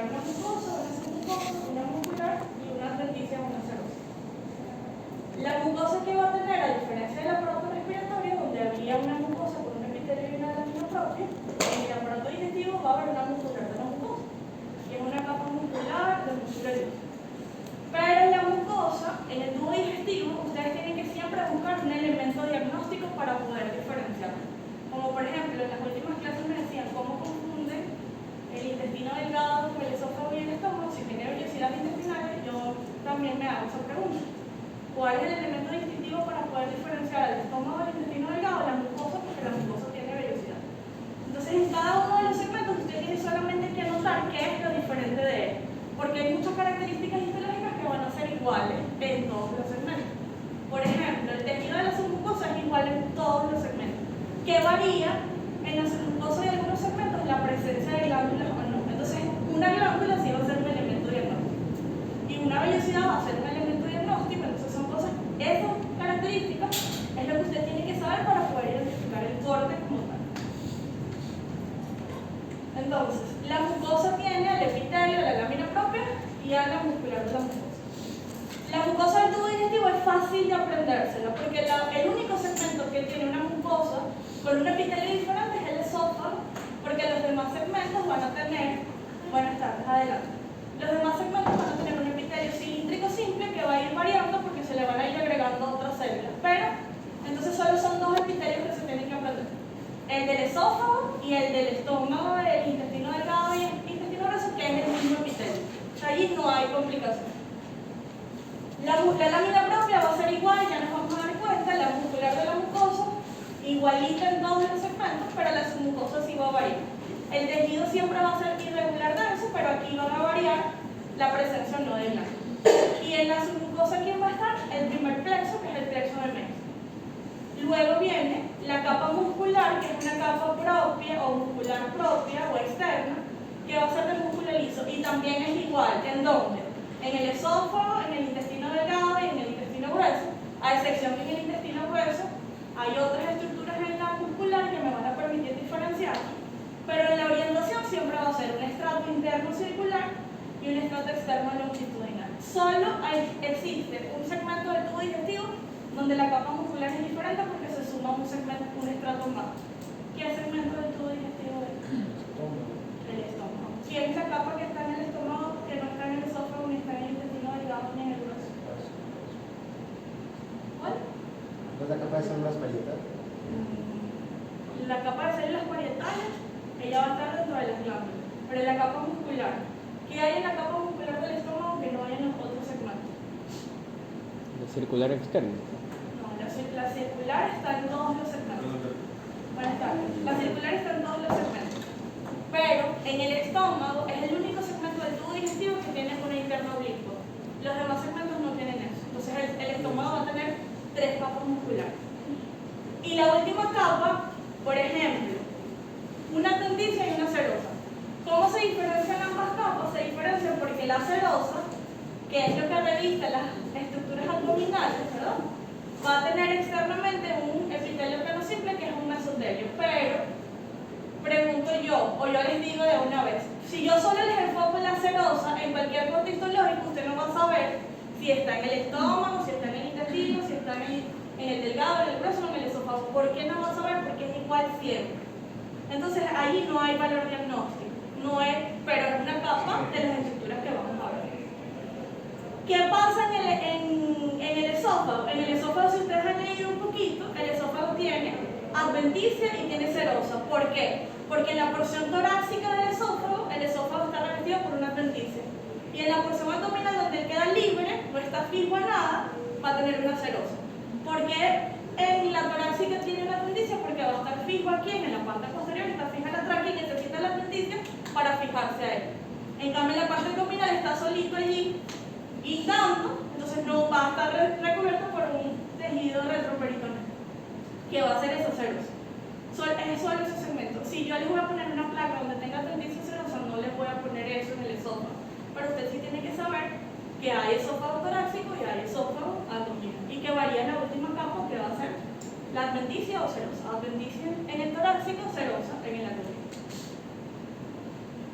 imaginar una mucosa, una submucosa, una muscular y una adventicia o una serosa. La mucosa que va a tener, a diferencia del aparato respiratorio, donde había una mucosa con un epitelio y una lámina propia, en el aparato digestivo va a haber una muscular de la mucosa, que es una capa muscular de músculo liso. Pero en la mucosa, en el tubo digestivo, ustedes tienen que siempre buscar un elemento diagnóstico para poder diferenciar. Como por ejemplo, en las últimas clases me decían cómo confunden el intestino delgado con el esófago y el estómago. Si tiene vellosidades intestinales, yo también me hago esa pregunta. ¿Cuál es el elemento distintivo para poder diferenciar el estómago del intestino delgado de la mucosa? Porque la mucosa tiene vellosidad. Entonces, en cada uno de los segmentos, usted tiene solamente que anotar qué es lo diferente de él. Porque hay muchas características histológicas que van a ser iguales en todos los segmentos. Por ejemplo, el tejido de la submucosa es igual en todos los segmentos. ¿Qué varía en la submucosa de algunos segmentos? La presencia de glándulas o no. Entonces, una glándula sí va a ser un elemento diagnóstico. Y una vellosidad va a ser un elemento diagnóstico. Entonces, son cosas, esas características es lo que usted tiene que saber para poder identificar el corte como tal. Entonces, la mucosa tiene al epitelio, a la lámina propia y a la muscular de la mucosa. La mucosa del tubo digestivo es fácil de aprendérsela porque el único segmento que tiene una mucosa con un epitelio diferente es el esófago, porque los demás segmentos van a tener, buenas tardes, adelante. Los demás segmentos van a tener un epitelio cilíndrico simple que va a ir variando porque se le van a ir agregando otras células. Pero, entonces solo son dos epitelios que se tienen que aprender. El del esófago y el del estómago, el intestino delgado y el intestino grueso, que es el mismo epitelio. Allí no hay complicación. La lámina propia va a ser igual, ya nos vamos a dar cuenta, la muscular de la mucosa, igualita en todos los segmentos, pero la submucosa sí va a variar. El tejido siempre va a ser irregular denso, pero aquí van a variar la presencia o no de glándulas. Y en la submucosa, ¿quién va a estar? El primer plexo, que es el plexo de Mengs. Luego viene la capa muscular, que es una capa propia o muscular propia o externa, que va a ser de músculo liso. Y también es igual, ¿en dónde? En el esófago, en el intestino delgado y en el intestino grueso, a excepción que en el intestino grueso hay otras estructuras en la muscular que me van a permitir diferenciar, pero en la orientación siempre va a ser un estrato interno circular y un estrato externo longitudinal. Solo existe un segmento del tubo digestivo donde la capa muscular es diferente porque se suma un estrato más. ¿Qué segmento del tubo digestivo es? El estómago. ¿Quién es la capa que está en el estómago, que no está en el esófago, ni está en el intestino delgado, ni en el grueso? ¿Cuál? ¿No es la capa de células parietales? La capa de células parietales, ella va a estar dentro de las glándulas. Pero en la capa muscular, ¿qué hay en la capa muscular del estómago que no hay en los otros segmentos? La circular externa. No, la circular está en todos los segmentos. Buenas tardes. La circular está en todos los segmentos. Pero en el estómago es el único segmento del tubo digestivo que tiene una interna oblicua. Los demás segmentos no tienen eso. Entonces el estómago va a tener 3 capas musculares. Y la última capa, por ejemplo, una adventicia y una serosa. ¿Cómo se diferencian ambas capas? Se diferencian porque la serosa, que es lo que reviste las estructuras abdominales, ¿verdad?, va a tener externamente un epitelio plano simple que es un mesotelio. Pero, pregunto yo, o yo les digo de una vez, si yo solo les enfoco en la serosa, en cualquier corte histológico, usted no va a saber si está en el estómago, si está en el intestino, si está en el delgado, en el grueso o en el esófago. ¿Por qué no va a saber? Porque es igual siempre. Entonces ahí no hay valor diagnóstico, no es, pero es una capa de las estructuras que vamos a ver. ¿Qué pasa en el esófago? En el esófago, si ustedes han leído un poquito, el esófago tiene adventicia y tiene serosa. ¿Por qué? Porque en la porción torácica del esófago, el esófago está revestido por una adventicia. Y en la porción abdominal, donde queda libre, no está fijo a nada, va a tener una serosa. ¿Por qué en la torácica tiene una adventicia? Porque va a estar fijo aquí, en la parte posterior, está fija la tráquea y necesita la adventicia para fijarse a él. En cambio, en la parte abdominal está solito allí, guindando, entonces no va a estar recubierto por un tejido retroperitoneo, que va a ser esa serosa. Es solo ese segmento. Si yo les voy a poner una placa donde tenga adventicia serosa, no les voy a poner eso en el esófago. Pero usted sí tiene que saber que hay esófago torácico y hay esófago abdominal, y que varía en la última capa, que va a ser la adventicia o serosa. Adventicia en el torácico, serosa en el abdominal.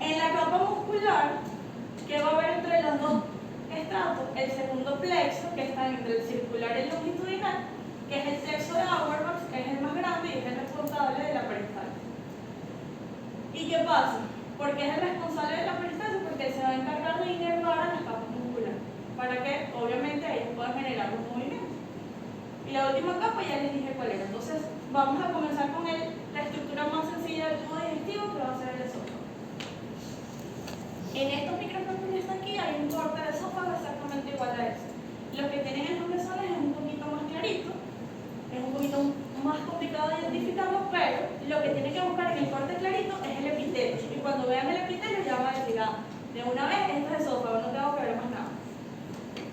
En la capa muscular, ¿Qué va a haber entre los dos estratos? El segundo plexo, que está entre el circular y el longitudinal, que es el plexo de Auerbach, que es el más grande y es el responsable de la peristalsis. ¿Y qué pasa? ¿Por qué es el responsable de la peristalsis? Porque él se va a encargar de inervar a las capas musculares, para que obviamente ellos puedan generar los movimientos. Y la última capa ya les dije cuál era. Entonces vamos a comenzar con la estructura más sencilla del tubo digestivo, que va a ser el esófago. En estos microscopios que están aquí hay un corte de esófago exactamente igual a este. Los que tienen en los mesones es un poquito más clarito, es un poquito más complicado de identificarlo, pero lo que tienen que buscar en el corte clarito es el epitelio. Y cuando vean el epitelio ya van a decir, de una vez esto es esófago, no tengo que ver más nada.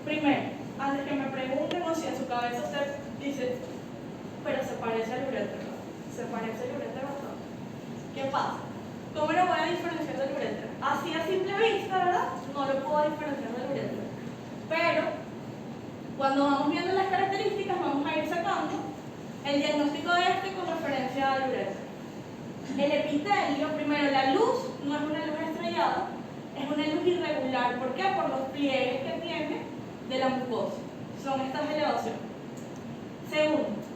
Primero, antes que me pregunten o si en su cabeza usted dice, pero se parece al uréter, ¿no? Se parece al uréter bastante. ¿Qué pasa? ¿Cómo lo voy a diferenciar del uréter? Así a simple vista, ¿verdad? No lo puedo diferenciar del uréter. Pero, cuando vamos viendo las características, vamos a ir sacando el diagnóstico de este con referencia al uréter. El epitelio, primero, la luz no es una luz estrellada, es una luz irregular. ¿Por qué? Por los pliegues que tiene de la mucosa. Son estas elevaciones. Segundo,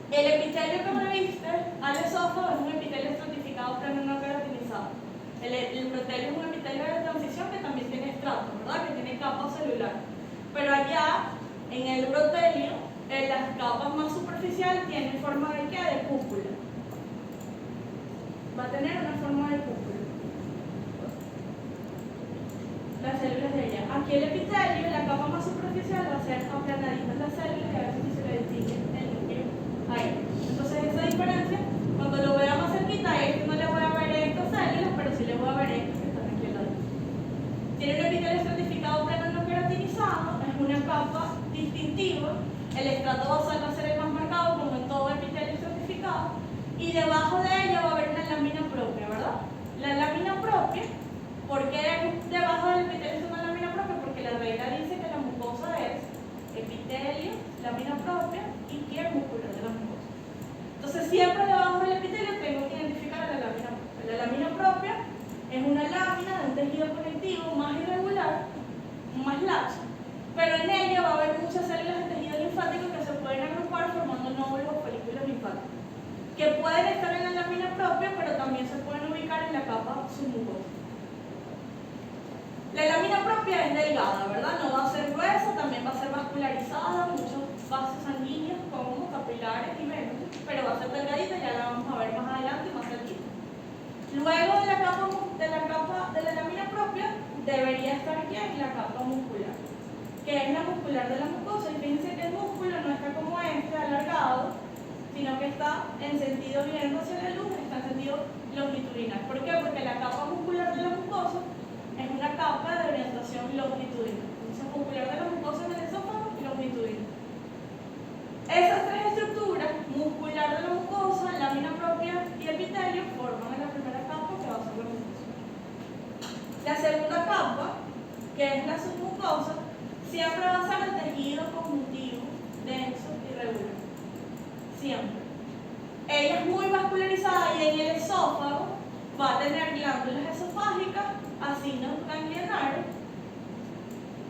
el epitelio que reviste al esófago es un epitelio estratificado pero no queratinizado. El urotelio es un epitelio de transición que también tiene estratos, ¿verdad? Que tiene capa celular. Pero allá, en el urotelio, en las capas más superficiales tienen forma de ¿qué? De cúpula. Va a tener una forma de cúpula. Las células de ella. Aquí el epitelio, la capa más superficial, va a ser aplanadita las células y a ver si se le distingue el núcleo ahí. Entonces esa diferencia, cuando lo vea más cerquita, a este no le voy a ver estas células, pero sí le voy a ver estas que están aquí al lado. Tiene un epitelio estratificado plano no queratinizado, es una capa distintiva. El estrato basal va a ser el más marcado, como en todo epitelio estratificado, y debajo de ella va a haber una lámina propia, ¿verdad? La lámina propia, ¿por qué debajo del epitelio es una lámina propia? Porque la regla dice que la mucosa es epitelio, lámina propia y pie muscular de la mucosa. Entonces siempre debajo del epitelio tengo que identificar a la lámina propia. La lámina propia es una lámina de un tejido conectivo más irregular, más laxo, pero en ella va a haber muchas células de tejido linfático que se pueden agrupar formando nódulos o folículos linfáticos, que pueden estar en la lámina propia, pero también se pueden ubicar en la capa submucosa. La lámina propia es delgada, ¿verdad? No va a ser gruesa, también va a ser vascularizada, muchos vasos sanguíneos como capilares y venas, pero va a ser delgadita, ya la vamos a ver más adelante y más cerquita. Luego de la lámina propia, debería estar aquí en la capa muscular, que es la muscular de la mucosa. Y fíjense que el músculo no está como este, alargado, sino que está en sentido viendo hacia la luz, está en sentido longitudinal. ¿Por qué? Porque la capa muscular de la mucosa es una capa de orientación longitudinal. Entonces, muscular de la mucosa en el esófago y longitudinal. Esas tres estructuras, muscular de la mucosa, lámina propia y epitelio, forman la primera capa que va a ser la mucosa. La segunda capa, que es la submucosa, siempre va a ser el tejido conjuntivo, denso y regular. Siempre. Ella es muy vascularizada y en el esófago va a tener glándulas esofágicas, acinos ganglionares,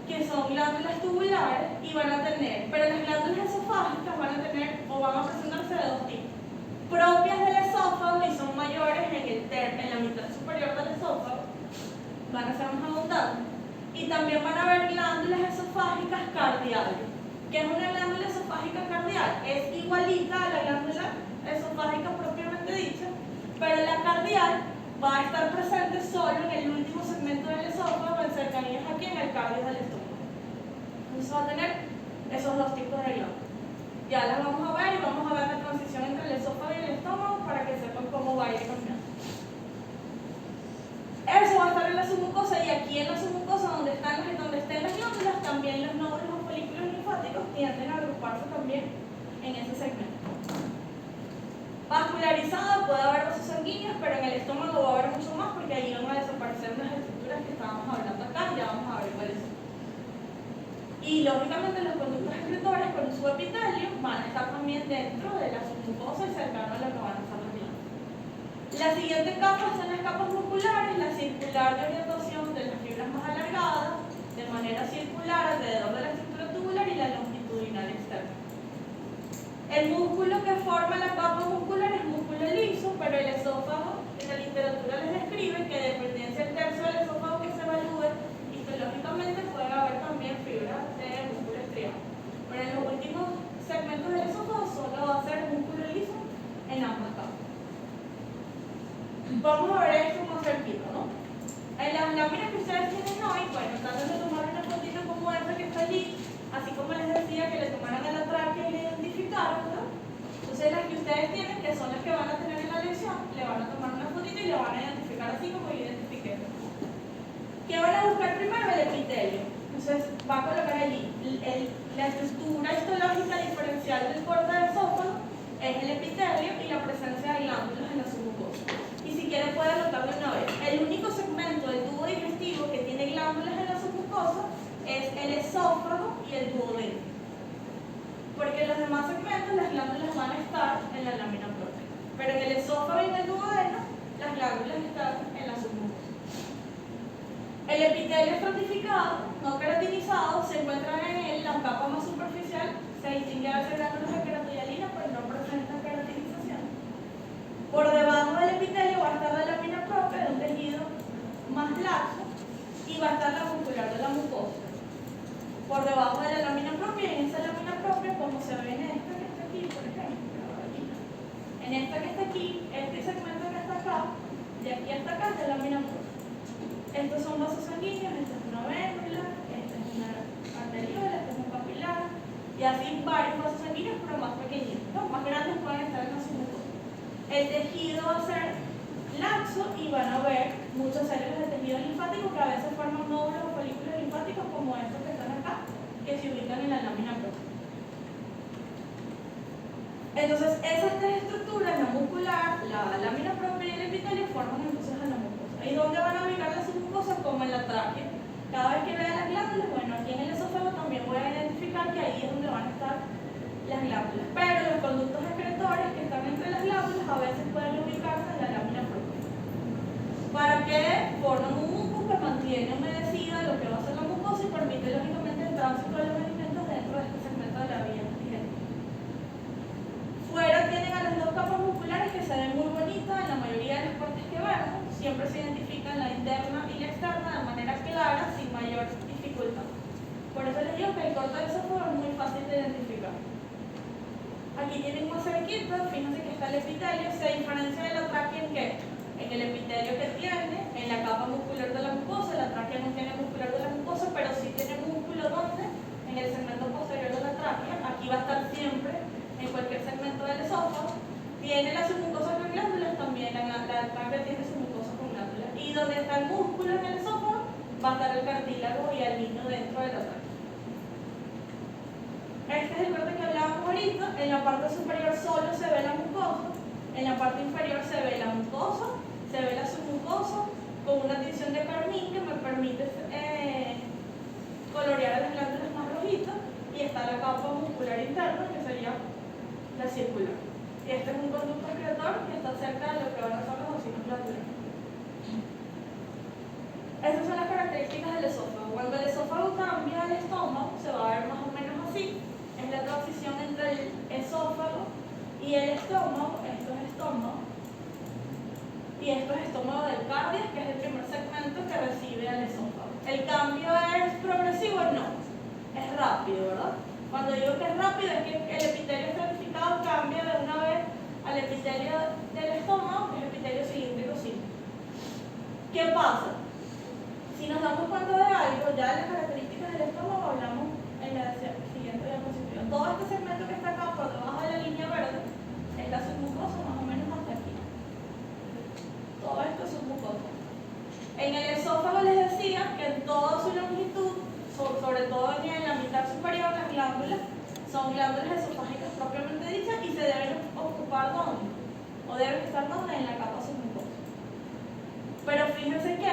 que son glándulas tubulares, y van a tener, pero las glándulas esofágicas van a tener o van a presentarse de dos tipos: propias del esófago y son mayores en la mitad superior del esófago, van a ser más abundantes, y también van a haber glándulas esofágicas cardiales. ¿Qué es una glándula esofágica cardial? Es igualita a la glándula esofágica propiamente dicha, pero la cardial va a estar presente solo en el último segmento del esófago, en cercanías aquí en el cardio del estómago. Entonces va a tener esos dos tipos de glándulas. Ya las vamos a ver y vamos a ver la transición entre el esófago y el estómago para que sepan cómo va a ir cambiando. Eso va a estar en la submucosa, y aquí en la submucosa, donde estén las glándulas, también los nódulos o folículos linfáticos tienden a agruparse también en ese segmento. Vascularizado, puede haber vasos sanguíneos, pero en el estómago va a haber mucho más, porque ahí van a desaparecer las estructuras que estábamos hablando acá, ya vamos a ver cuáles son. Y lógicamente los conductos excretores con su epitelio van a estar también dentro de la submucosa y cercano a lo que van a estar las glándulas. La siguiente capa son las capas musculares, la circular de orientación de las fibras más alrededor de la estructura tubular y la longitudinal externa. El músculo que forma la capa muscular es músculo liso, pero el esófago en la literatura les describe que dependiendo del tercio del esófago que se evalúe, histológicamente puede haber también fibras de músculo estriado. Pero en los últimos segmentos del esófago solo va a ser músculo liso en ambas capas. Vamos a ver esto más cerquita, ¿no? En las láminas que ustedes tienen hoy, bueno, traten de tomar una fotito como esa que está allí, así como les decía que le tomaran a la tráquea y le identificaron, ¿no? Entonces las que ustedes tienen, que son las que van a tener en la lección, le van a tomar una fotito y le van a identificar así como yo identifiqué. ¿Qué van a buscar primero? El epitelio. Entonces va a colocar allí la estructura histológica diferencial del borde del esófago es el epitelio y la presencia de glándulas en la submucosa. Y si quieren pueden anotarlo una vez. El único segmento del tubo digestivo que tiene glándulas en la submucosa es el esófago y el duodeno. Porque en los demás segmentos las glándulas van a estar en la lámina propia. Pero en el esófago y en el duodeno las glándulas están en la submucosa. El epitelio estratificado, no queratinizado, se encuentra en la capa más superficial. Se distingue a veces glándulas de queratohialina, pero no presenta queratinización. Por debajo del epitelio va a estar la lámina propia de un tejido más laxo y va a estar la muscular de la mucosa. Por debajo de la lámina propia, y en esa lámina propia, como se ve en esta que está aquí, por ejemplo, en esta que está aquí, este segmento que está acá, de aquí hasta acá es la lámina propia. Estos son vasos sanguíneos, esta es una vértebra, esta es una arteriola, este es un capilar, y así varios vasos sanguíneos, pero más pequeñitos. Los más grandes pueden estar en la submucosa. El tejido va a ser laxo y van a ver muchas células de tejido linfático que a veces forman nódulos o folículos linfáticos como estos que están acá, que se ubican en la lámina propia. Entonces, esas tres estructuras, la muscular, la lámina propia y el epitelio, forman entonces a la mucosa. ¿Y dónde van a ubicar las submucosas? Como en la tráquea. Cada vez que vea las glándulas, bueno, aquí en el esófago también voy a identificar que ahí es donde van a estar las glándulas. Pero los conductos excretores que están entre las glándulas a veces pueden ubicarse en la lámina propia. ¿Para qué? Forman un muco que mantiene humedecida lo que va a ser la mucosa y permite lógicamente el tránsito de los alimentos dentro de este segmento de la vía digestiva. Fuera tienen a las dos capas musculares que se ven muy bonitas en la mayoría de las partes que vemos. Siempre se identifican la interna y la externa de manera clara, sin mayor dificultad. Por eso les digo que el corte del esófago es muy fácil de identificar. Aquí tienen más cerquita, fíjense que está el epitelio, se diferencia de la tráquea en qué? En el epitelio que tiene, en la capa muscular de la mucosa, la tráquea no tiene muscular de la mucosa, pero sí tiene músculo donde, en el segmento posterior de la tráquea, aquí va a estar siempre, en cualquier segmento del esófago, tiene la submucosa con glándulas, también la tráquea tiene submucosa con glándulas. Y donde está el músculo en el esófago, va a estar el cartílago y el niño dentro de la tráquea. Este es el corte que hablábamos ahorita. En la parte superior solo se ve la mucosa, en la parte inferior se ve la mucosa, se ve la submucosa con una tinción de carmín que me permite colorear las glándulas más rojitas, y está la capa muscular interna que sería la circular. Y este es un conducto excretor que está cerca de lo que van a ser los vacinos glandulares. Estas son las características del esófago. Cuando el esófago cambia al estómago, se va a ver más o menos así. Es la transición entre el esófago y el estómago. Esto es estómago. Y esto es estómago del cardio, que es el primer segmento que recibe al esófago. ¿El cambio es progresivo? No. Es rápido, ¿verdad? Cuando digo que es rápido, es que el epitelio estratificado cambia de una vez al epitelio del estómago, que es el epitelio cilíndrico simple. ¿Qué pasa? Si nos damos cuenta de algo, ya de las características del estómago hablamos en la siguiente diapositiva. Todo este segmento que está acá por debajo de la línea verde es la submucosa, más o menos hasta aquí. Todo esto es submucosa. En el esófago les decía que en toda su longitud, sobre todo en la mitad superior, las glándulas son glándulas esofágicas propiamente dichas y se deben ocupar ¿dónde? O deben estar ¿dónde? En la capa submucosa. Pero fíjense que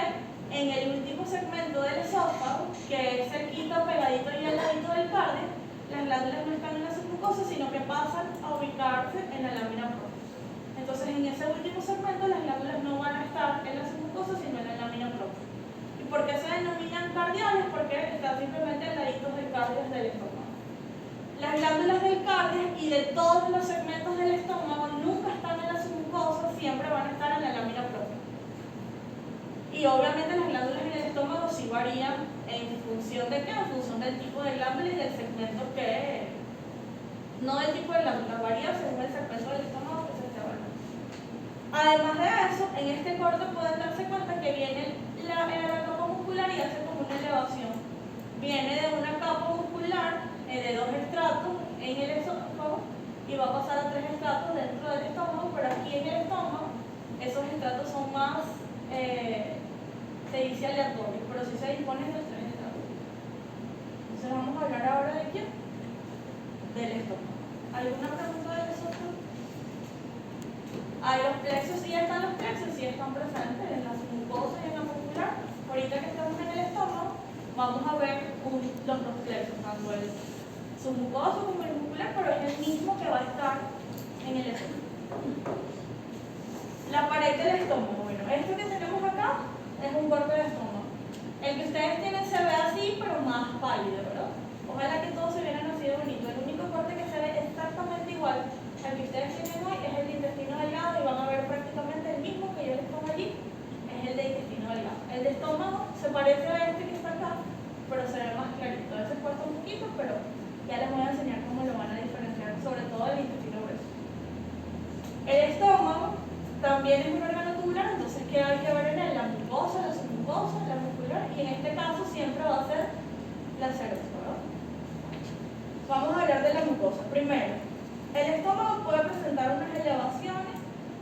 en el último segmento del esófago, que es cerquita, pegadito y al ladito del cardio, las glándulas no están en la submucosa, sino que pasan a ubicarse en la lámina propia. Entonces, en ese último segmento, las glándulas no van a estar en la submucosa, sino en la lámina propia. ¿Y por qué se denominan cardioides porque están simplemente al ladito del cardias del estómago. Las glándulas del cardias y de todos los segmentos del estómago nunca están en la submucosa, siempre van a estar en la lámina propia. Y obviamente las glándulas en el estómago sí varían en función de qué, en función del tipo de glándula y del segmento que, no del tipo de glándula, varía según el segmento del estómago que se esté evaluando. Además de eso, en este corte pueden darse cuenta que viene la capa muscular y hace como una elevación. Viene de una capa muscular de 2 estratos en el esófago y va a pasar a 3 estratos dentro del estómago, pero aquí en el estómago esos estratos son más, se dice aleatorios, pero sí se disponen de 3 estratos. Entonces vamos a hablar ahora de quién? Del estómago. ¿Alguna pregunta del esófago? Los plexos sí están, los plexos sí están presentes en la submucosa y en la muscular. Ahorita que estamos en el estómago, vamos a ver los dos plexos, tanto el submucoso como el muscular, pero es el mismo que va a estar en el estómago. La pared del estómago, bueno, esto que tenemos acá es un corte de estómago. El que ustedes tienen se ve así, pero más pálido, ¿verdad? Ojalá que todos se vieran así de bonito. El único corte que se ve exactamente igual al que ustedes tienen hoy es el de intestino delgado y van a ver prácticamente el mismo que yo les pongo allí, es el de intestino delgado. El de estómago se parece a este que está acá, pero se ve más clarito. A veces cuesta un poquito, pero ya les voy a enseñar cómo lo van a diferenciar, sobre todo el intestino grueso. El estómago también es un órgano tubular, entonces ¿qué hay que ver en él? La mucosa, la submucosa, la muscular, y en este caso siempre va a ser la cerosa, ¿verdad? Vamos a hablar de la mucosa. Primero, el estómago puede presentar unas elevaciones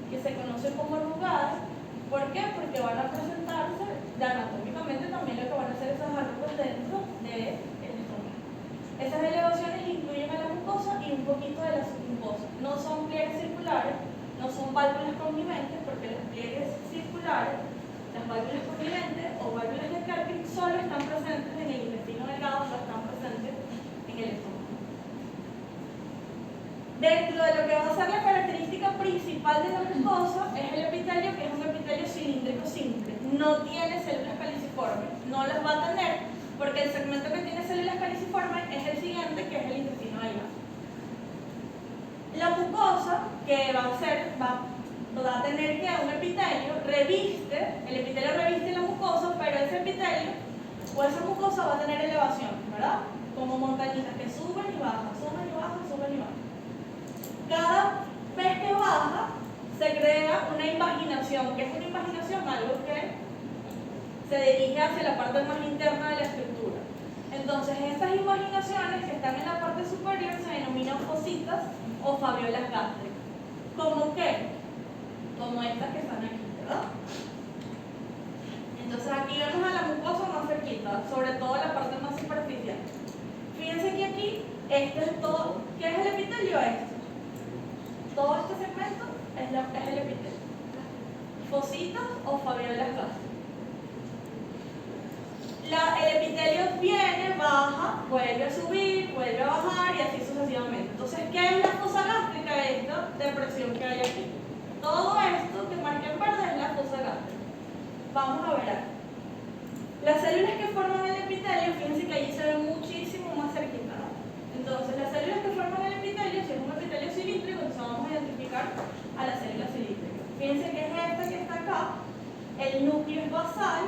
que se conocen como arrugadas. ¿Por qué? Porque van a presentarse, anatómicamente también lo que van a hacer esas arrugas dentro del estómago. Esas elevaciones incluyen a la mucosa y un poquito de la submucosa. No son pliegues circulares, no son válvulas conniventes, porque los pliegues circulares, las válvulas conniventes o válvulas de Kerpin solo están presentes en el intestino delgado, no están presentes en el estómago. Dentro de lo que va a ser la característica principal de la mucosa es el epitelio, que es un epitelio cilíndrico simple. No tiene células caliciformes, no las va a tener porque el segmento que tiene células caliciformes es el siguiente, que es el intestino delgado. La mucosa, que va a tener que un epitelio, el epitelio reviste la mucosa, pero ese epitelio o esa mucosa va a tener elevación, ¿verdad? Como montañitas que suben y bajan, suben y bajan, suben y bajan. Cada vez que baja, se crea una invaginación. ¿Qué es una invaginación? Algo que se dirige hacia la parte más interna de la estructura. Entonces, estas invaginaciones que están en la parte superior se denominan fositas o fabiolas gástricas. ¿Cómo qué? Como estas que están aquí, ¿verdad? Entonces, aquí vemos a la mucosa más cerquita, sobre todo la parte más superficial. Fíjense que aquí, este es todo. ¿Qué es el epitelio? Todo este segmento es el epitelio. Fositas o fabiolas gástricas. El epitelio viene, baja, vuelve a subir, vuelve a bajar y así sucesivamente. Entonces, ¿qué es la fosa gástrica? Esta depresión que hay aquí. Todo esto que marca en verde es la fosa gástrica. Vamos a ver aquí. Las células que forman el epitelio, fíjense que allí se ven muchísimo más cerquita, ¿no? Entonces, las células que forman el epitelio, si es un epitelio cilíndrico, entonces vamos a identificar a la célula cilíndrica. Fíjense que es esta que está acá, el núcleo es basal,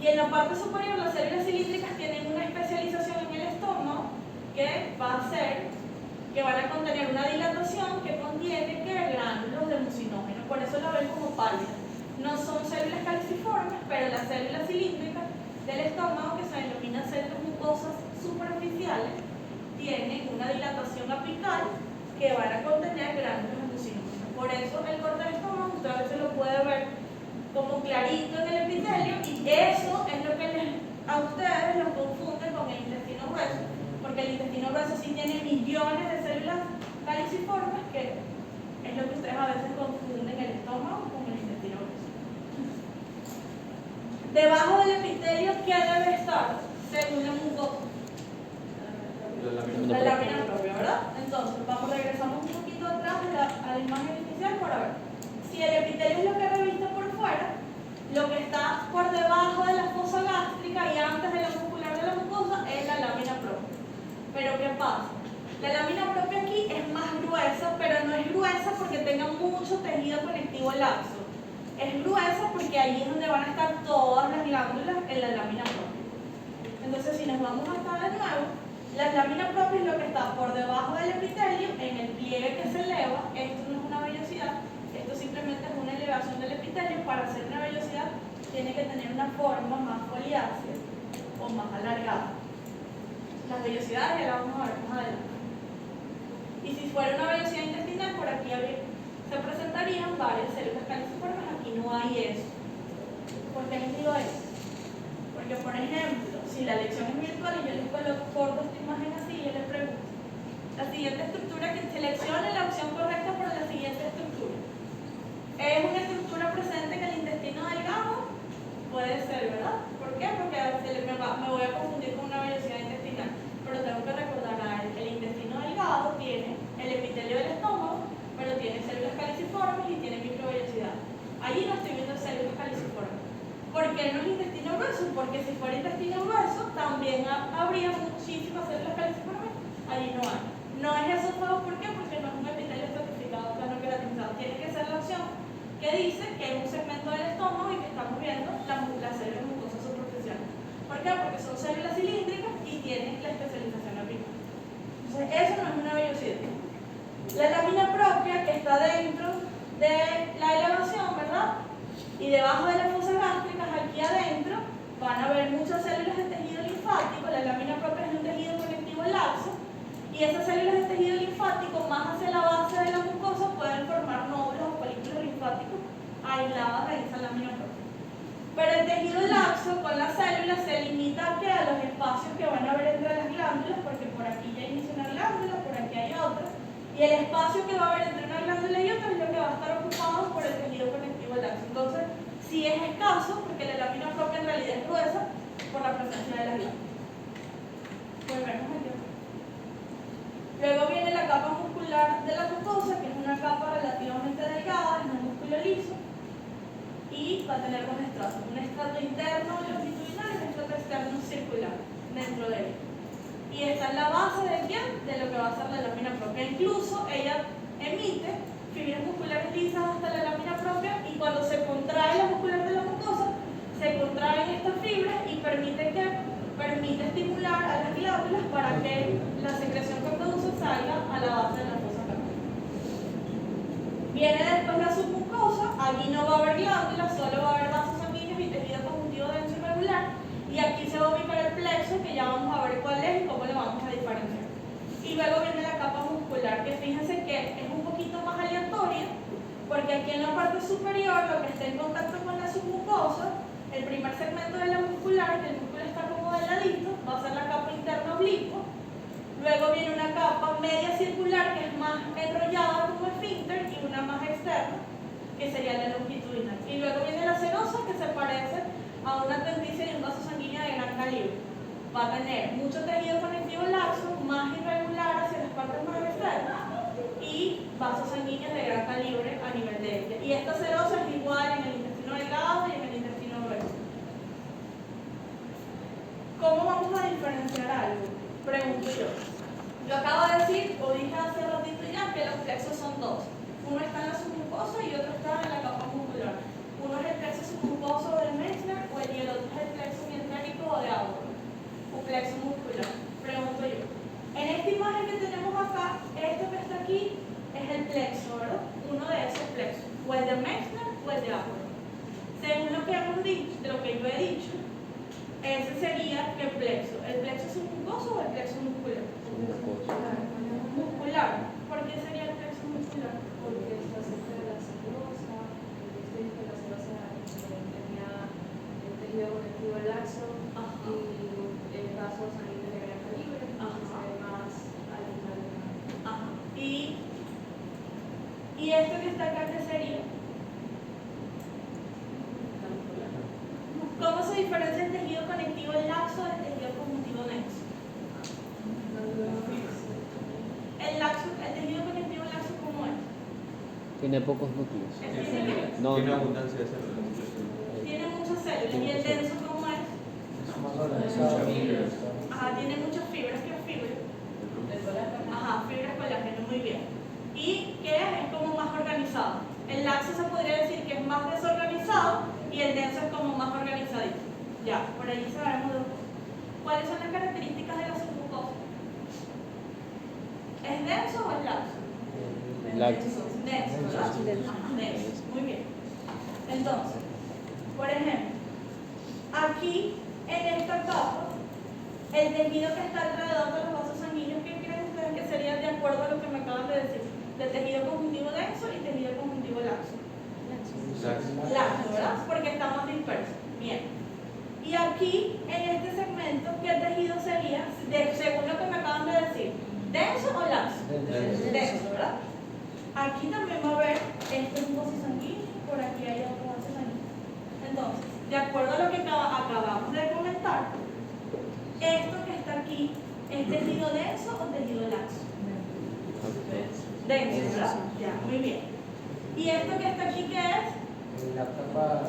y en la parte superior las células cilíndricas tienen una especialización en el estómago que va a hacer que van a contener una dilatación que contiene gránulos de mucinógeno, por eso la ven como pálida. No son células calciformes, pero las células cilíndricas del estómago, que se denominan células mucosas superficiales, tienen una dilatación apical que van a contener gránulos de mucinógeno. Por eso el corte del estómago usted a veces lo puede ver como clarito en el epitelio, y eso es lo que a ustedes los confunde con el intestino grueso, porque el intestino grueso sí tiene millones de células caliciformes, que es lo que ustedes a veces confunden el estómago con el intestino grueso. Debajo del epitelio, ¿qué debe estar? Según la mucosa. La lámina propia, ¿verdad? Entonces, regresamos un poquito atrás a la imagen inicial para ver. Si el epitelio es lo que reviste por fuera, lo que está por debajo de la fosa gástrica y antes de la muscular de la mucosa es la lámina propia. Pero ¿qué pasa? La lámina propia aquí es más gruesa, pero no es gruesa porque tenga mucho tejido conectivo laxo. Es gruesa porque ahí es donde van a estar todas las glándulas en la lámina propia. Entonces, si nos vamos acá de nuevo, la lámina propia es lo que está por debajo del epitelio, en el pliegue que se eleva. Esto no es una vellosidad, esto simplemente es una elevación del epitelio. Para hacer una vellosidad tiene que tener una forma más foliácea o más alargada. Las vellosidades ya las vamos a ver más adelante. Y si fuera una vellosidad intestinal, por aquí se presentarían varias células caliciformes. Aquí no hay eso. ¿Por qué les digo eso? Porque, por ejemplo, si la lección es virtual y yo les corto esta imagen así, yo les pregunto la siguiente estructura, que seleccione la opción correcta para la siguiente estructura. ¿Es una estructura presente en el intestino delgado? Puede ser, ¿verdad? ¿Por qué? Porque me voy a confundir con una vellosidad intestinal. Pero tengo que recordar que el intestino delgado tiene el epitelio del estómago, pero tiene células caliciformes y tiene microvellosidad. Allí no estoy viendo células caliciformes. ¿Por qué no es intestino grueso? Porque si fuera intestino grueso, también habría muchísimas células caliciformes. Allí no hay. No es esófago, ¿por qué? Porque no es un epitelio estratificado, plano queratinizado. Tiene que ser la opción que dice que es un segmento del estómago y que estamos viendo las células mucosas superficiales. ¿Por qué? Porque son células cilíndricas y tienen la especialización apical. Entonces, eso no es una vellosidad. La lámina propia, que está dentro de la elevación, ¿verdad? Y debajo de las fosas gástricas, aquí adentro, van a haber muchas células de tejido linfático. La lámina propia es un tejido conectivo laxo. Y esas células de tejido linfático, más hacia la base de la mucosa, pueden formar nódulos o folículos linfáticos aisladas de esa lámina propia. Pero el tejido laxo con las células se limita a los espacios que van a haber entre las glándulas, porque por aquí ya inicia una glándula, por aquí hay otra. Y el espacio que va a haber entre una glándula y otra es lo que va a estar ocupado por el tejido conectivo laxo. Entonces, sí es escaso, porque la lámina propia en realidad es gruesa por la presencia de las glándulas. Volvemos aquí. Luego viene la capa muscular de la mucosa, que es una capa relativamente delgada, es un músculo liso, y va a tener dos estratos, un estrato interno longitudinal y un estrato externo circular dentro de él. Y está en la base de quién? De lo que va a ser la lámina propia. Incluso ella emite fibras musculares lisas hasta la lámina propia, y cuando se contrae la muscular de la mucosa, se contraen estas fibras y permite estimular a las glándulas para que la secreción que produce salga a la base de la fosa gástrica. Viene después la submucosa. Allí no va a haber glándulas, solo va a haber vasos sanguíneos y tejido conjuntivo denso irregular. Y aquí se va a ubicar el plexo, que ya vamos a ver cuál es y cómo lo vamos a diferenciar. Y luego viene la capa muscular, que fíjense que es un poquito más aleatoria, porque aquí en la parte superior, lo que está en contacto con la submucosa, el primer segmento de la muscular, que el músculo está como de ladito, va a ser la capa interna oblicua. Luego viene una capa media circular, que es más enrollada como esfínter, y una más externa, que sería la longitudinal. Y luego viene la serosa, que se parece a una apéndice y un vaso sanguíneo de gran calibre. Va a tener mucho tejido conectivo laxo, más irregular hacia las partes más externas, y vasos sanguíneos de gran calibre a nivel de este. Y esta serosa es igual en el intestino delgado y en el intestino grueso. ¿Cómo vamos a diferenciar algo? Pregunto yo. Yo acabo de decir, o dije hace ratito ya, que los plexos son dos. Uno está en la submucosa y otro está en la capa muscular. Uno es el plexo submucoso de Meissner y el otro es el plexo mientérico o de Auer, o plexo muscular. Pregunto yo. En esta imagen que tenemos acá, esto que está aquí es el plexo, ¿verdad? Uno de esos plexos, o el de Meissner o el de Auer. Según lo que hemos dicho, de lo que yo he dicho, ese sería el plexo. ¿El plexo submucoso o el plexo muscular? Muscular. ¿Por qué sería el plexo muscular? Porque está cerca de la celulosa, que la celulosa tenía el tejido conectivo laxo y el vaso sanguíneo de gran calibre, se ve más al final de la... ¿Y esto que está acá qué sería? ¿Cómo se diferencia el tejido conectivo laxo del tejido conjuntivo denso? El tejido conectivo laxo, ¿cómo es? Tiene pocos núcleos. No, Tiene no. abundancia de células. Tiene muchas células. ¿Y el denso cómo es? Es más organizado. el denso es como más organizadito. Ya, por ahí sabemos dos cosas. ¿Cuáles son las características de la submucosa? ¿Es denso o es laxo? Laxo. Denso, ¿verdad? Denso. Ajá, denso. Muy bien. Entonces, por ejemplo, aquí en esta capa, el tejido que está alrededor de los vasos sanguíneos, ¿qué creen ustedes que sería de acuerdo a lo que me acaban de decir? De tejido conjuntivo denso y tejido conjuntivo laxo. Laxo, ¿verdad? Porque está más disperso. Bien. Y aquí, en este segmento, ¿qué tejido sería? Según lo que me acaban de decir, ¿denso o laxo? Denso, ¿verdad? Aquí también va a haber, este es un vaso sanguíneo, por aquí hay otro vaso sanguíneo. Entonces, de acuerdo a lo que acabamos de comentar, esto que está aquí, ¿es tejido denso o tejido laxo? Denso, ¿verdad? Ya, muy bien. ¿Y esto que está aquí qué es? La capa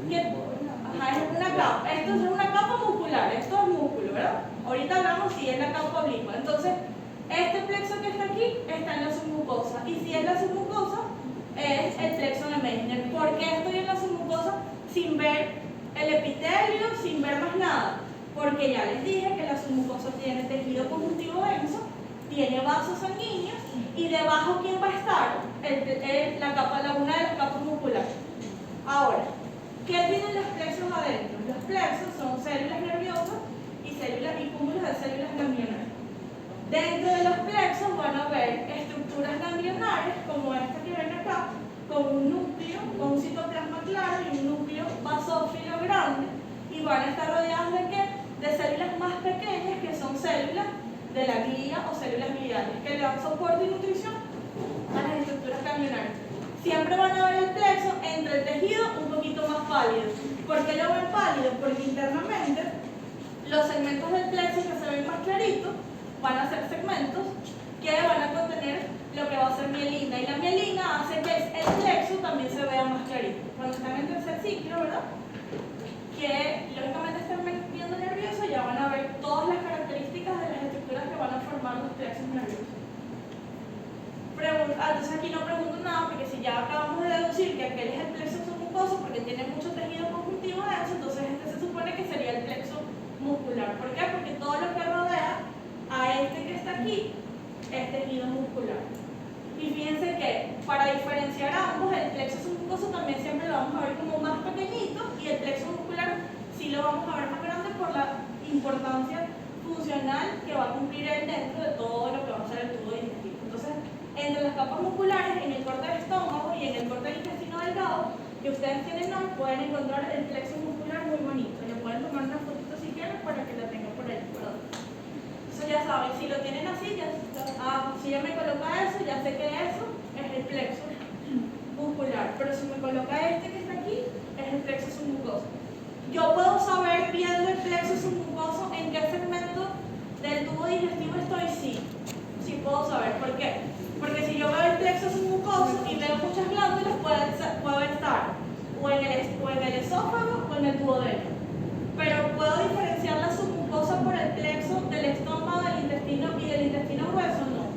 ¿Qué? Ajá, es una capa. Esto es una capa muscular, esto es músculo, ¿verdad? Ahorita hablamos si es la capa oblicua. Entonces, este plexo que está aquí está en la submucosa. Y si es la submucosa, es el plexo de Meissner. ¿Por qué estoy en la submucosa sin ver el epitelio, sin ver más nada? Porque ya les dije que la submucosa tiene tejido conjuntivo denso, tiene vasos sanguíneos y debajo ¿quién va a estar? Una de las capas musculares. Ahora, ¿qué tienen los plexos adentro? Los plexos son células nerviosas y cúmulos de células ganglionares. Dentro de los plexos van a haber estructuras ganglionares como esta que ven acá, con un núcleo, con un citoplasma claro y un núcleo basófilo grande, y van a estar rodeadas ¿de qué? De células más pequeñas que son células de la glía o células gliales que le dan soporte y nutrición a las estructuras ganglionares. Siempre van a ver el plexo entre el tejido un poquito más pálido. ¿Por qué lo ven pálido? Porque internamente los segmentos del plexo que se ven más claritos van a ser segmentos que van a contener lo que va a ser mielina, y la mielina hace que el plexo también se vea más clarito. Cuando están en tercer ciclo, ¿verdad? Que lógicamente están viendo nervioso, ya van a ver todas las características de las estructuras que van a formar los plexos nerviosos. Entonces aquí no pregunto nada, porque si ya acabamos de deducir que aquel es el plexo submucoso porque tiene mucho tejido conjuntivo denso, entonces este se supone que sería el plexo muscular. ¿Por qué? Porque todo lo que rodea a este que está aquí es tejido muscular. Y fíjense que para diferenciar ambos, el plexo submucoso también siempre lo vamos a ver como más pequeñito, y el plexo muscular sí lo vamos a ver más grande por la importancia funcional que va a cumplir él dentro de todo lo que va a ser el tubo digestivo. Entonces, entre las capas musculares, en el corte del estómago y en el corte del intestino delgado, que ustedes tienen hoy, pueden encontrar el plexo muscular muy bonito. Le pueden tomar una fotito si quieren para que la tengan por ahí, ¿verdad? Entonces ya saben, si lo tienen así, si ya me coloca eso, ya sé que eso es el plexo muscular. Pero si me coloca este que está aquí, es el plexo submucoso. Yo puedo saber viendo el plexo submucoso en qué segmento del tubo digestivo estoy, sí puedo saber. ¿Por qué? Porque si yo veo el plexo submucoso y veo muchas glándulas, puede estar o en el esófago o en el duodeno. Pero puedo diferenciar la submucosa por el plexo del estómago, del intestino y del intestino grueso, no.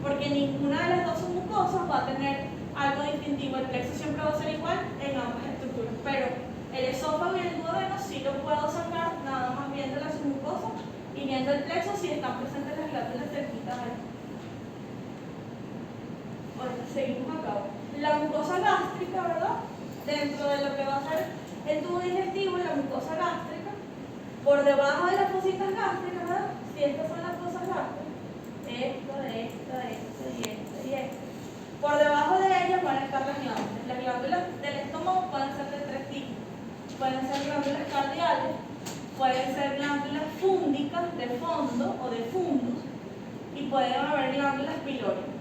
Porque ninguna de las dos submucosas va a tener algo distintivo. El plexo siempre va a ser igual en ambas estructuras. Pero el esófago y el duodeno sí lo puedo sacar nada más viendo la submucosa y viendo el plexo si están presentes las glándulas cerquitas ahí. Bueno, seguimos acá. La mucosa gástrica, ¿verdad? Dentro de lo que va a ser el tubo digestivo, la mucosa gástrica, por debajo de las fositas gástricas, ¿verdad? Si estas son las fosas gástricas, esta y esta. Por debajo de ellas van a estar las glándulas. Las glándulas del estómago pueden ser de tres tipos. Pueden ser glándulas cardiales, pueden ser glándulas fúndicas de fondo o de fundus, y pueden haber glándulas pilóricas.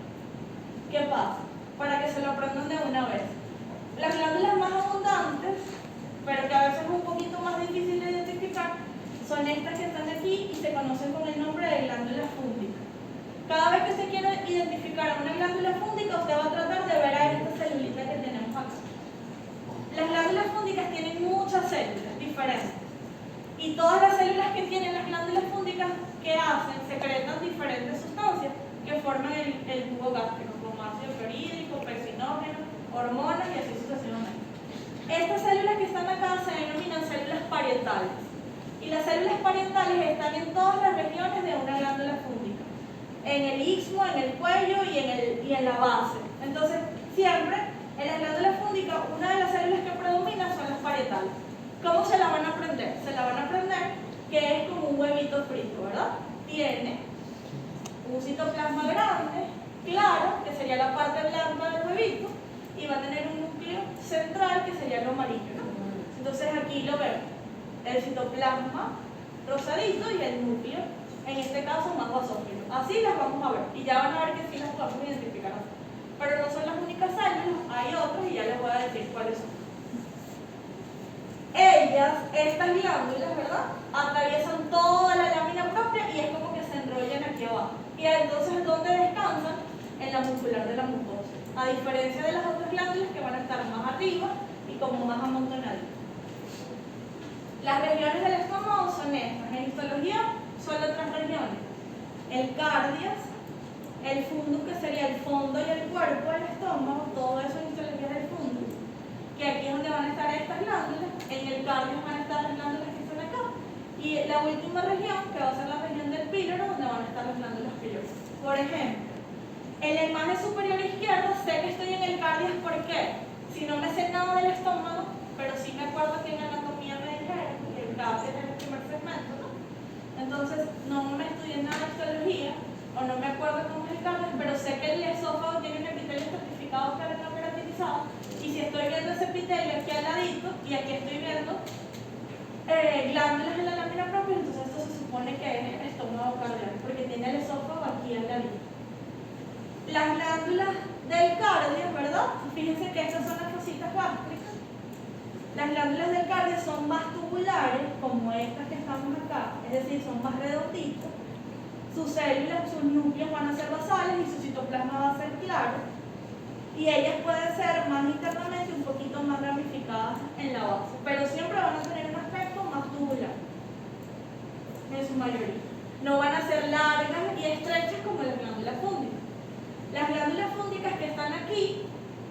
¿Qué pasa? Para que se lo aprendan de una vez. Las glándulas más abundantes, pero que a veces es un poquito más difícil de identificar, son estas que están aquí y se conocen con el nombre de glándulas fúndicas. Cada vez que se quiera identificar a una glándula fúndica, usted va a tratar de ver a esta celulita que tenemos acá. Las glándulas fúndicas tienen muchas células diferentes. Y todas las células que tienen las glándulas fúndicas, ¿qué hacen? Secretan diferentes sustancias que forman el jugo gástrico, como ácido clorhídrico, pepsinógeno, hormonas y así sucesivamente. Estas células que están acá se denominan células parietales. Y las células parietales están en todas las regiones de una glándula fúngica. En el istmo, en el cuello y en la base. Entonces, siempre en la glándula fúngica, una de las células que predomina son las parietales. ¿Cómo se la van a aprender? Se la van a aprender que es como un huevito frito, ¿verdad? Tiene un citoplasma grande, claro, que sería la parte blanca del huevito, y va a tener un núcleo central que sería lo amarillo, ¿no? Entonces aquí lo vemos, el citoplasma rosadito y el núcleo, en este caso más basófilo. Así las vamos a ver, y ya van a ver que sí las podemos identificar así. Pero no son las únicas células, hay otras y ya les voy a decir cuáles son. Ellas, estas glándulas, ¿verdad? Atraviesan toda la lámina propia y es como que se enrollan aquí abajo. Y entonces, ¿dónde descansan? En la muscular de la mucosa. A diferencia de las otras glándulas que van a estar más arriba y como más amontonaditas. Las regiones del estómago son estas. En histología son otras regiones. El cardias, el fundus, que sería el fondo y el cuerpo del estómago, todo eso en histología es el fundus. Que aquí es donde van a estar estas glándulas, en el cardio van a estar las glándulas que están acá, y la última región, que va a ser la región del píloro, donde van a estar las glándulas pilóricas. Por ejemplo, en la imagen superior izquierda sé que estoy en el cardio, ¿por qué? Si no me sé nada del estómago, pero sí me acuerdo que en anatomía me dijeron que el cardio es el primer segmento, ¿no? Entonces, no me estudié nada de histología, o no me acuerdo cómo es el cardio, pero sé que el esófago tiene un epitelio estratificado queratinizado. Y si estoy viendo ese epitelio aquí al ladito, y aquí estoy viendo glándulas en la lámina propia, entonces esto se supone que es estómago cardiaco, porque tiene el esófago aquí al ladito. Las glándulas del cardio, ¿verdad? Fíjense que estas son las fositas gástricas. Las glándulas del cardio son más tubulares, como estas que estamos acá, es decir, son más redonditas. Sus células, sus núcleos van a ser basales y su citoplasma va a ser claro. Y ellas pueden ser más internamente un poquito más ramificadas en la base, pero siempre van a tener un aspecto más tubular, en su mayoría. No van a ser largas y estrechas como las glándulas fúngicas. Las glándulas fúngicas que están aquí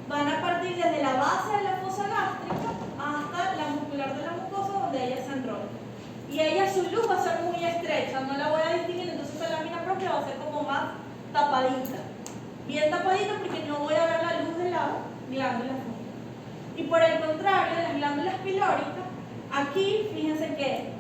van a partir desde la base de la fosa gástrica hasta la muscular de la mucosa, donde ellas se enrollan. Y ella, su luz va a ser muy estrecha, no la voy a distinguir, entonces la lámina propia va a ser como más tapadita. Bien tapadita porque no voy a ver la luz de la glándula fúngica. Y por el contrario, las glándulas pilóricas, aquí fíjense que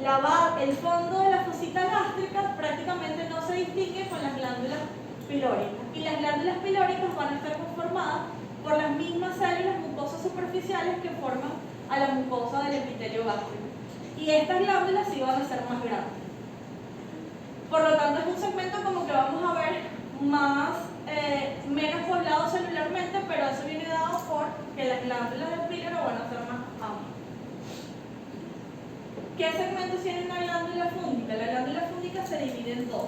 el fondo de la fosita gástrica prácticamente no se distingue con las glándulas pilóricas. Y las glándulas pilóricas van a estar conformadas por las mismas células mucosas superficiales que forman a la mucosa del epitelio gástrico. Y estas glándulas sí van a ser más grandes. Por lo tanto, es un segmento como que vamos a ver menos poblado celularmente, pero eso viene dado por que las glándulas del píloro van a ser más amplias. ¿Qué segmentos tiene una glándula fúngica? La glándula fúngica se divide en dos.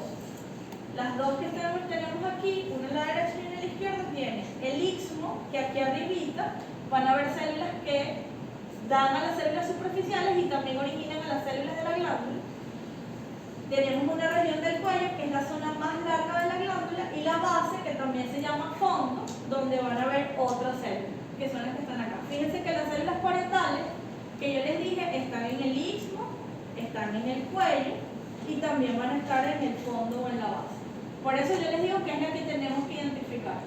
Las dos que tenemos aquí, una a la derecha y una a la izquierda, tiene el istmo, que aquí arribita van a haber células que dan a las células superficiales y también originan a las células de la glándula. Tenemos una región del cuello, que es la zona más larga de la glándula, y la base, que también se llama fondo, donde van a haber otras células, que son las que están acá. Fíjense que las células parietales, que yo les dije, están en el istmo, están en el cuello, y también van a estar en el fondo o en la base. Por eso yo les digo que es la que tenemos que identificar.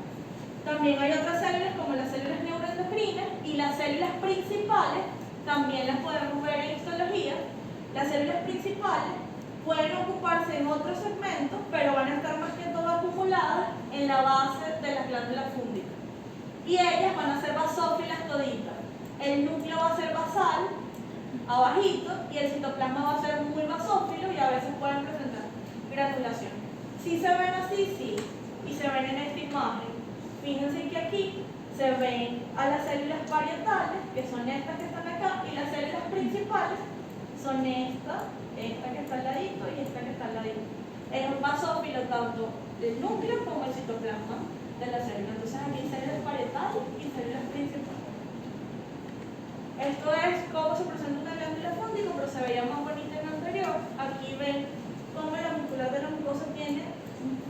También hay otras células, como las células neuroendocrinas, y las células principales, también las podemos ver en histología. Las células principales pueden ocuparse en otros segmentos, pero van a estar más que todo acumuladas en la base de las glándulas fúngicas. Y ellas van a ser basófilas toditas. El núcleo va a ser basal, abajito, y el citoplasma va a ser muy basófilo y a veces pueden presentar granulación. Si se ven así, sí, y se ven en esta imagen. Fíjense que aquí se ven a las células parietales, que son estas que están acá, y las células principales son esta que está al ladito y esta que está al ladito. Es un basófilo tanto del núcleo como el citoplasma de la célula. Entonces aquí hay células parietales y células principales. Esto es cómo se presenta una glándula fúngica, pero se veía más bonita en el anterior. Aquí ven cómo la muscular de la mucosa tiene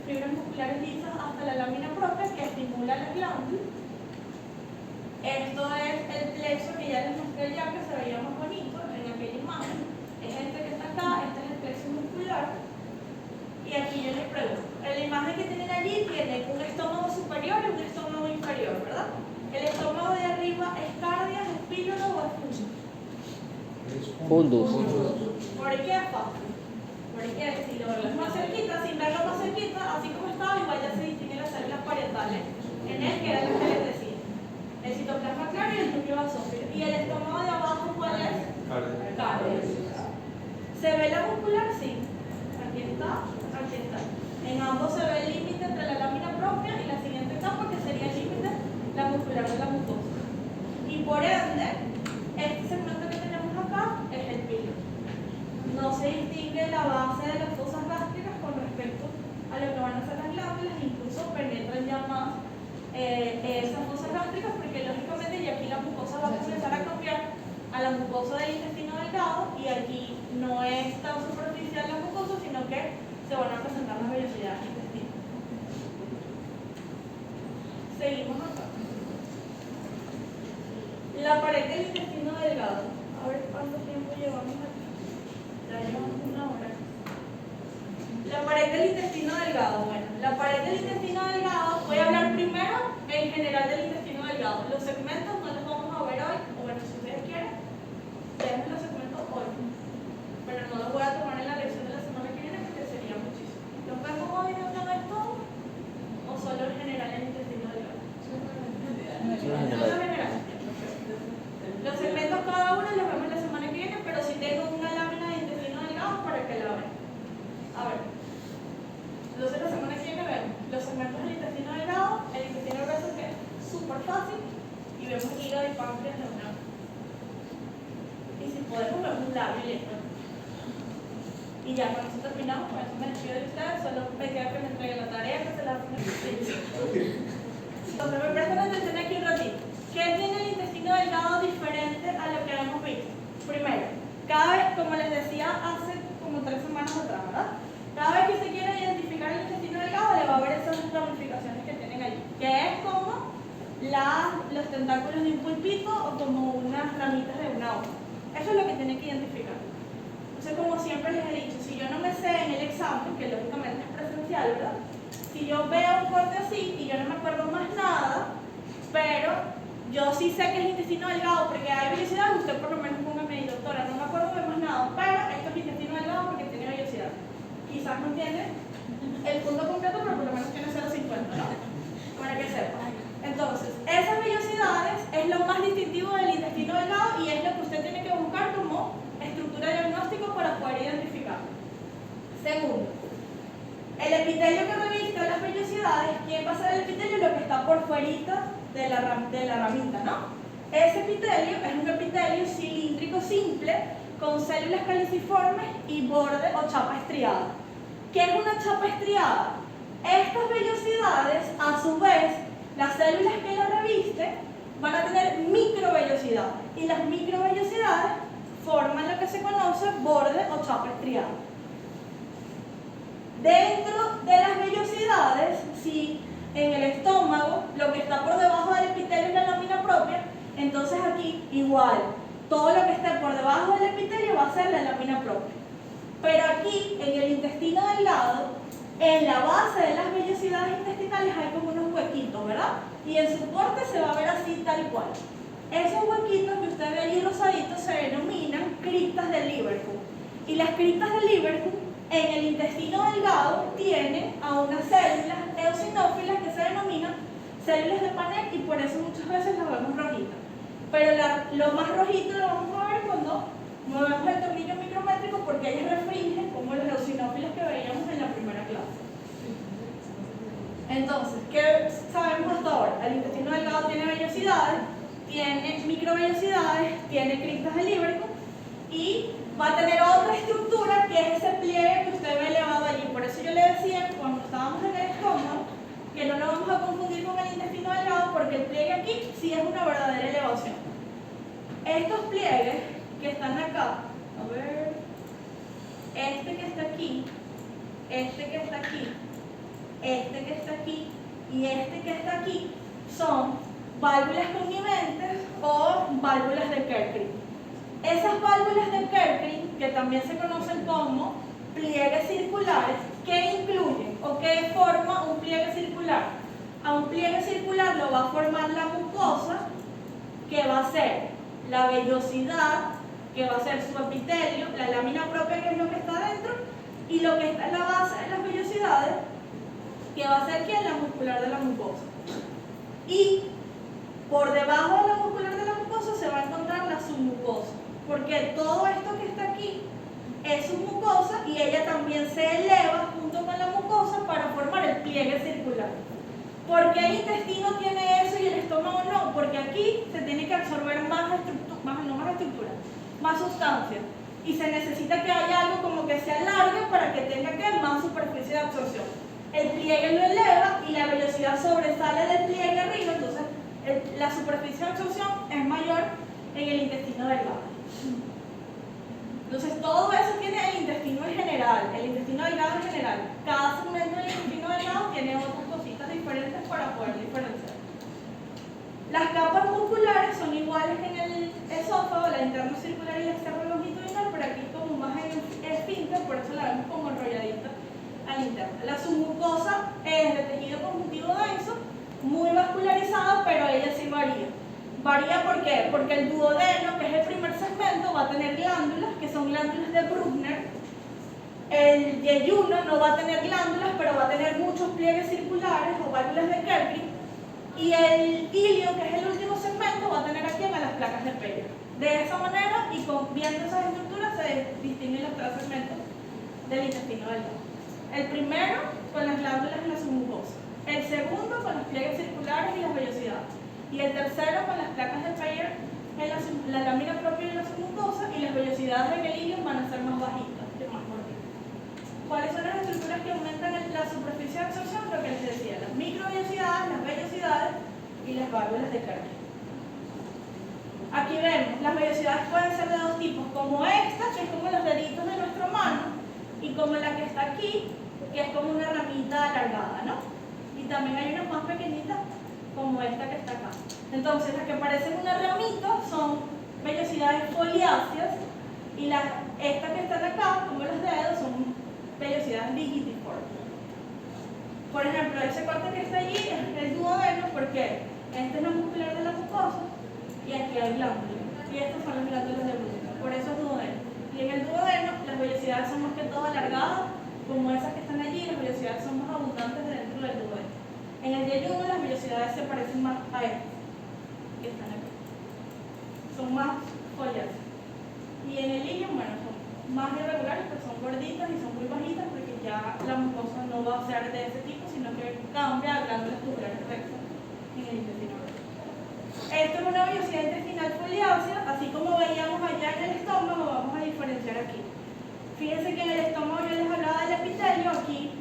fibras musculares lisas hasta la lámina propia que estimula la glándula. Esto es el plexo que ya les mostré ya, que se veía más bonito en aquella imagen. Es este que está acá, este es el plexo muscular. Y aquí yo les pregunto, en la imagen que tienen allí tienen un estómago superior y un estómago inferior, ¿verdad? ¿El estómago de arriba es cardia, es píloro o es fundus? Fundus. ¿Por qué es fácil? Porque si lo ves más cerquita, sin verlo más cerquita, así como estaba, igual ya se distinguen las células parietales en él, que era lo que les decía. El citoplasma claro y el núcleo basófilo. ¿Y el estómago de abajo cuál es? Cardio. ¿Se ve la muscular? Sí. Aquí está, aquí está. En ambos se ve el límite entre la lámina propia y la siguiente capa, que sería el límite la muscular de la mucosa. Y por ende, este segmento que tenemos acá es el píloro. No se distingue la base de las fosas gástricas con respecto a lo que van a ser las glándulas, incluso penetran ya más esas fosas gástricas, porque lógicamente ya aquí la mucosa va a comenzar a cambiar a la mucosa del intestino delgado, y aquí no es tan superficial la mucosa, sino que se van a presentar las vellosidades intestinales. Seguimos acá. La pared del intestino delgado. A ver cuánto tiempo llevamos aquí. Ya llevamos 1 hora. La pared del intestino delgado. Bueno, la pared del intestino delgado, voy a hablar primero en general del intestino delgado. Los segmentos no los vamos a ver hoy, o bueno, si ustedes quieren, veamos los segmentos hoy. Pero no los voy a tomar en la lección de la semana que viene porque sería muchísimo. ¿Los vemos hoy de una vez todo? ¿O solo en general el intestino delgado? Solo en general. Los segmentos cada uno los vemos la semana que viene, pero si tengo una lámina de intestino delgado para que la vean. A ver. Entonces la semana que viene vemos los segmentos del intestino delgado, el intestino grueso, que es súper fácil, y vemos hígado y páncreas de una vez. Y si podemos vemos un labio y listo. Y ya con eso terminamos, con eso me despido de ustedes, solo me queda que me entreguen la tarea que se la hacen. Entonces me prestan atención aquí un ratito. ¿Qué tiene el intestino delgado diferente a lo que hemos visto? Primero, cada vez, como les decía hace como 3 semanas atrás, ¿verdad? Cada vez que se quiera identificar el intestino delgado, le va a ver esas ramificaciones que tienen allí, que es como los tentáculos de un pulpito o como unas ramitas de una hoja. Eso es lo que tienen que identificar. Entonces, como siempre les he dicho, si yo no me sé en el examen, que lógicamente es presencial, ¿verdad? Si yo veo un corte así y yo no me acuerdo más nada, pero yo sí sé que es intestino delgado porque hay vellosidad, usted por lo menos póngame, doctora, no me acuerdo de más nada, pero esto es intestino delgado porque tiene vellosidad. Quizás no entiende el punto completo, pero por lo menos tiene 0,50, ¿no? Para que sepa. Entonces, esas vellosidades es lo más distintivo del intestino delgado y es lo que usted tiene que buscar como estructura de diagnóstico para poder identificar. Segundo, el epitelio que reviste las vellosidades, ¿quién va a ser el epitelio? Lo que está por fuerita de la ramita, ¿no? Ese epitelio es un epitelio cilíndrico simple con células caliciformes y borde o chapa estriada. ¿Qué es una chapa estriada? Estas vellosidades, a su vez, las células que la revisten van a tener microvellosidades y las microvellosidades forman lo que se conoce borde o chapa estriada. Dentro de las vellosidades, si en el estómago lo que está por debajo del epitelio es la lámina propia, entonces aquí igual, todo lo que esté por debajo del epitelio va a ser la lámina propia. Pero aquí, en el intestino delgado, en la base de las vellosidades intestinales hay como unos huequitos, ¿verdad? Y en su corte se va a ver así tal cual. Esos huequitos que usted ve allí rosaditos se denominan criptas de Liverpool. Y las criptas de Liverpool en el intestino delgado tienen a unas células eosinófilas que se denominan células de Paneth y por eso muchas veces las vemos rojitas. Pero lo más rojito lo vamos a ver cuando movemos el tornillo micrométrico porque ellas restringen como los eosinófilos que veíamos en la primera clase. Entonces, ¿qué sabemos hasta ahora? El intestino delgado tiene vellosidades, tiene microvellosidades, tiene criptas de Liverpool y va a tener otra estructura que es ese pliegue que usted ve elevado allí. Por eso yo le decía cuando estábamos en el estómago que no lo vamos a confundir con el intestino delgado porque el pliegue aquí sí es una verdadera elevación. Estos pliegues que están acá, a ver, este que está aquí, este que está aquí, este que está aquí y este que está aquí son válvulas conniventes o válvulas de Kerckring. Esas válvulas de Kerckring, que también se conocen como pliegues circulares, ¿qué incluyen o qué forma un pliegue circular? A un pliegue circular lo va a formar la mucosa, que va a ser la vellosidad, que va a ser su epitelio, la lámina propia, que es lo que está adentro, y lo que está en la base de las vellosidades, que va a ser ¿qué? La muscular de la mucosa. Y por debajo de la muscular de la mucosa se va a encontrar la submucosa, porque todo esto que está aquí es submucosa y ella también se eleva junto con la mucosa para formar el pliegue circular. ¿Por qué el intestino tiene eso y el estómago no? Porque aquí se tiene que absorber más sustancia, y se necesita que haya algo como que se alargue para que tenga que más superficie de absorción. El pliegue lo eleva y la velocidad sobresale del pliegue arriba, entonces la superficie de absorción es mayor en el intestino delgado. Entonces todo eso tiene el intestino en general, el intestino delgado en general. Cada segmento del intestino delgado tiene otras cositas diferentes para poder diferenciar. Las capas musculares son iguales en el esófago, la interna circular y la externa longitudinal, pero aquí como más en el esfínter, por eso la vemos como enrolladita a la interna. La submucosa es de tejido conjuntivo denso, muy vascularizada, pero ella sí varía. ¿Varía por qué? Porque el duodeno, que es el primer segmento, va a tener glándulas, que son glándulas de Brugner. El yeyuno no va a tener glándulas, pero va a tener muchos pliegues circulares o válvulas de Kerckring. Y el ilio, que es el último segmento, va a tener aquí a las placas de Peyer. De esa manera, y viendo esas estructuras, se distinguen los tres segmentos del intestino delgado. El primero, con las glándulas en la submucosa. El segundo, con los pliegues circulares y las vellosidades. Y el tercero, con las placas de Peyer en la lámina propia de la submucosa, y las vellosidades en el ilio van a ser más bajitas, más cortitas. ¿Cuáles son las estructuras que aumentan la superficie de absorción? Lo que les decía, las microvellosidades, las vellosidades y las válvulas de Kerckring. Aquí vemos, las vellosidades pueden ser de dos tipos, como esta, que es como los deditos de nuestra mano, y como la que está aquí, que es como una ramita alargada, ¿no? Y también hay unas más pequeñitas, como esta que está acá. Entonces, las que parecen una ramita son vellosidades foliáceas, y estas que están acá, como los dedos, son vellosidades digitiformes. Por ejemplo, ese corte que está allí es el duodeno, porque este es la muscular de la mucosa y aquí hay glándulas. Y estas son las glándulas de Brugner, por eso es duodeno. Y en el duodeno las vellosidades son más que todo alargadas, como esas que están allí, las vellosidades son más abundantes dentro del duodeno. En el yeyuno las vellosidades se parecen más a estas que están aquí. Son más foliáceas. Y en el ilio, bueno, son más irregulares, pues son gorditas y son muy bajitas, porque ya la mucosa no va a ser de ese tipo, sino que cambia a glándulas tubulares rectas en el intestino. Esto es una vellosidad intestinal foliácea, así como veíamos allá en el estómago, vamos a diferenciar aquí. Fíjense que en el estómago yo les hablaba del epitelio, aquí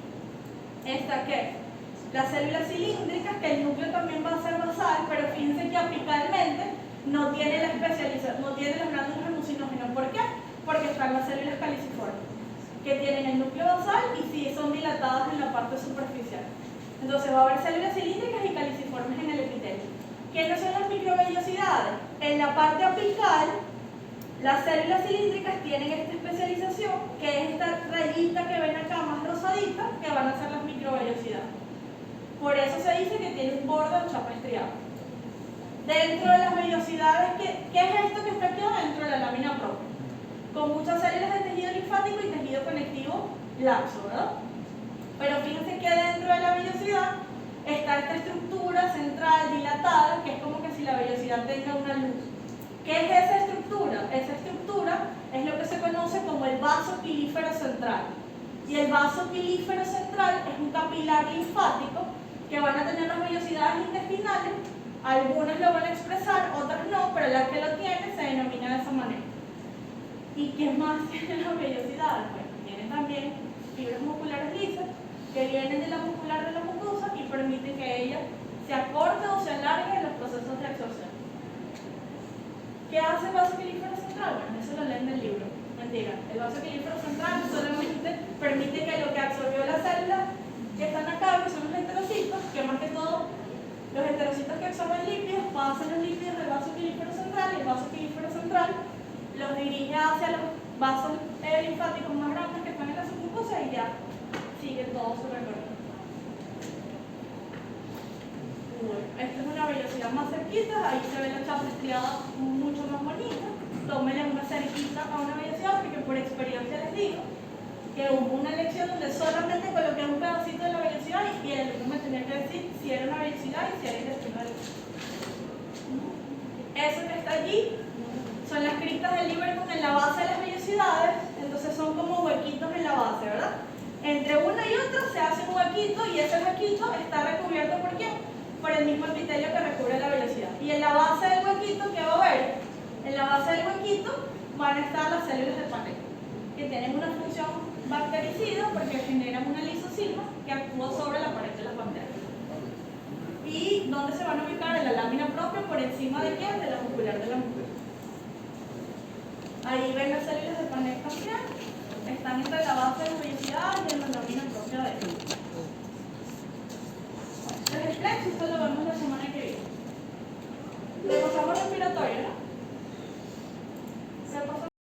está ¿qué? Las células cilíndricas, que el núcleo también va a ser basal, pero fíjense que apicalmente no tiene la especialización, no tiene los glándulos mucinógenos. ¿Por qué? Porque están las células caliciformes, que tienen el núcleo basal y sí son dilatadas en la parte superficial. Entonces va a haber células cilíndricas y caliciformes en el epitelio. ¿Quiénes son las microvellosidades? En la parte apical, las células cilíndricas tienen esta especialización, que es esta rayita que ven acá más rosadita, que van a ser las microvellosidades. Por eso se dice que tiene un borde o chapa estriada. Dentro de las vellosidades, ¿qué es esto que está aquí adentro de la lámina propia? Con muchas células de tejido linfático y tejido conectivo laxo, ¿verdad? Pero fíjense que dentro de la vellosidad está esta estructura central dilatada, que es como que si la vellosidad tenga una luz. ¿Qué es esa estructura? Esa estructura es lo que se conoce como el vaso pilífero central. Y el vaso pilífero central es un capilar linfático que van a tener las vellosidades intestinales. Algunas lo van a expresar, otras no, pero la que lo tiene se denomina de esa manera. ¿Y qué más tienen las vellosidades? Bueno, tienen también fibras musculares lisas que vienen de la muscular de la mucosa y permiten que ella se acorte o se alargue en los procesos de absorción. ¿Qué hace el vaso pilífero central? Bueno, eso lo leen en el libro. Mentira, el vaso pilífero central solamente permite que lo que absorbió las células que están acá, que son los enterocitos, que más que todo Los enterocitos que absorben lípidos pasan los lípidos del vaso pilífero central y el vaso pilífero central los dirige hacia los vasos linfáticos más grandes que están en la submucosa y ya sigue todo su recorrido. Esta es una vellosidad más cerquita, ahí se ve la chapa estriada mucho más bonita. Tómenle una cerquita a una vellosidad porque por experiencia les digo que hubo una lección donde solamente coloqué un pedacito de la vellosidad y el alumno me tenía que decir si era una vellosidad y si era intestino delgado. Eso que está allí son las cristas del Lieberkühn en la base de las vellosidades, entonces son como huequitos en la base, ¿verdad? Entre una y otra se hace un huequito y ese huequito está recubierto ¿por qué? Por el mismo epitelio que recubre la velocidad. Y en la base del huequito, ¿qué va a haber? En la base del huequito van a estar las células de Paneth, que tienen una función bactericida porque generan una lisocima que actúa sobre la pared de las bacterias. ¿Y dónde se van a ubicar? En la lámina propia, por encima de quién? De la muscular de la mujer. Ahí ven las células de Paneth también. Están entre la base de la velocidad y en la lámina propia de él. El plexo, esto lo vemos la semana que viene. Repasamos respiratorio, ¿no?